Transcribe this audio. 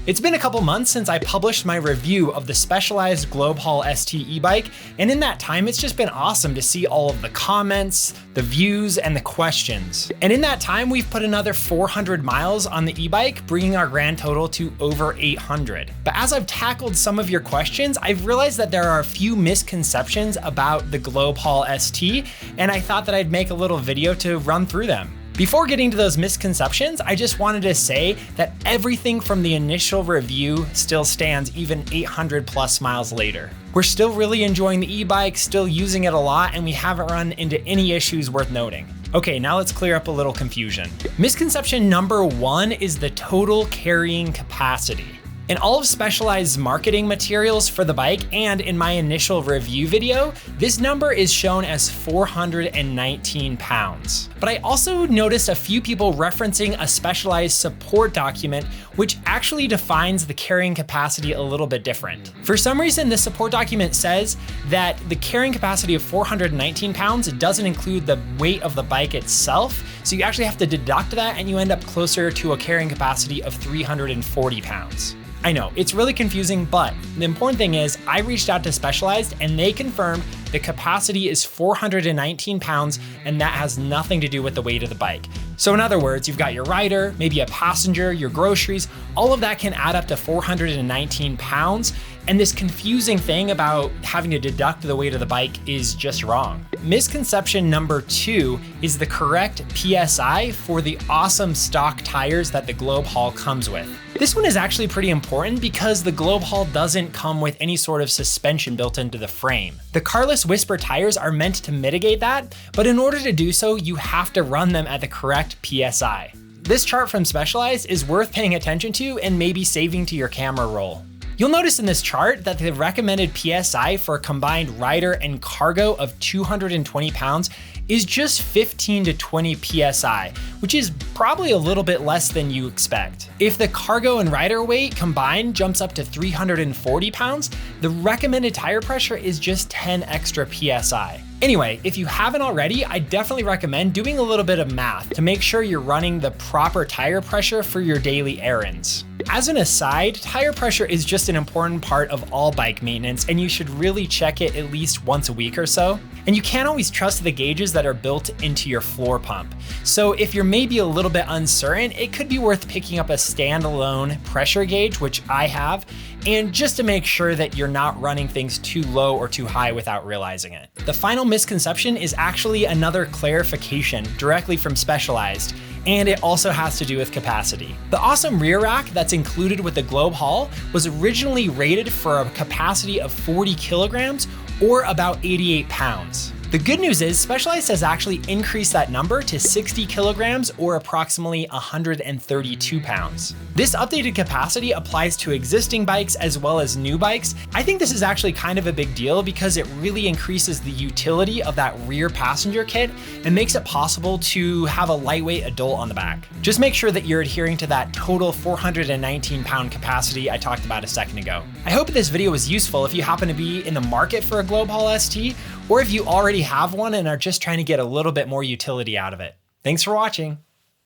It's been a couple months since I published my review of the Specialized Globe Haul ST e-bike, and in that time it's just been awesome to see all of the comments, the views, and the questions. And in that time we've put another 400 miles on the e-bike, bringing our grand total to over 800. But as I've tackled some of your questions, I've realized that there are a few misconceptions about the Globe Haul ST, and I thought that I'd make a little video to run through them. Before getting to those misconceptions, I just wanted to say that everything from the initial review still stands even 800 plus miles later. We're still really enjoying the e-bike, still using it a lot, and we haven't run into any issues worth noting. Okay, now let's clear up a little confusion. Misconception number 1 is the total carrying capacity. In all of Specialized's marketing materials for the bike and in my initial review video, this number is shown as 419 pounds. But I also noticed a few people referencing a Specialized support document, which actually defines the carrying capacity a little bit different. For some reason, the support document says that the carrying capacity of 419 pounds doesn't include the weight of the bike itself, so you actually have to deduct that and you end up closer to a carrying capacity of 340 pounds. I know, it's really confusing, but the important thing is I reached out to Specialized and they confirmed the capacity is 419 pounds and that has nothing to do with the weight of the bike. So in other words, you've got your rider, maybe a passenger, your groceries, all of that can add up to 419 pounds. And this confusing thing about having to deduct the weight of the bike is just wrong. Misconception number 2 is the correct PSI for the awesome stock tires that the Globe Haul comes with. This one is actually pretty important because the Globe Haul doesn't come with any sort of suspension built into the frame. The Carless Whisper tires are meant to mitigate that, but in order to do so, you have to run them at the correct PSI. This chart from Specialized is worth paying attention to and maybe saving to your camera roll. You'll notice in this chart that the recommended PSI for a combined rider and cargo of 220 pounds is just 15 to 20 PSI, which is probably a little bit less than you expect. If the cargo and rider weight combined jumps up to 340 pounds, the recommended tire pressure is just 10 extra PSI. Anyway, if you haven't already, I definitely recommend doing a little bit of math to make sure you're running the proper tire pressure for your daily errands. As an aside, tire pressure is just an important part of all bike maintenance, and you should really check it at least once a week or so. And you can't always trust the gauges that are built into your floor pump. So if you're maybe a little bit uncertain, it could be worth picking up a standalone pressure gauge, which I have, and just to make sure that you're not running things too low or too high without realizing it. The final misconception is actually another clarification directly from Specialized, and it also has to do with capacity. The awesome rear rack that's included with the Globe Haul was originally rated for a capacity of 40 kilograms or about 88 pounds. The good news is Specialized has actually increased that number to 60 kilograms or approximately 132 pounds. This updated capacity applies to existing bikes as well as new bikes. I think this is actually kind of a big deal because it really increases the utility of that rear passenger kit and makes it possible to have a lightweight adult on the back. Just make sure that you're adhering to that total 419 pound capacity I talked about a second ago. I hope this video was useful if you happen to be in the market for a Globe Haul ST, or if you already have one and are just trying to get a little bit more utility out of it. Thanks for watching.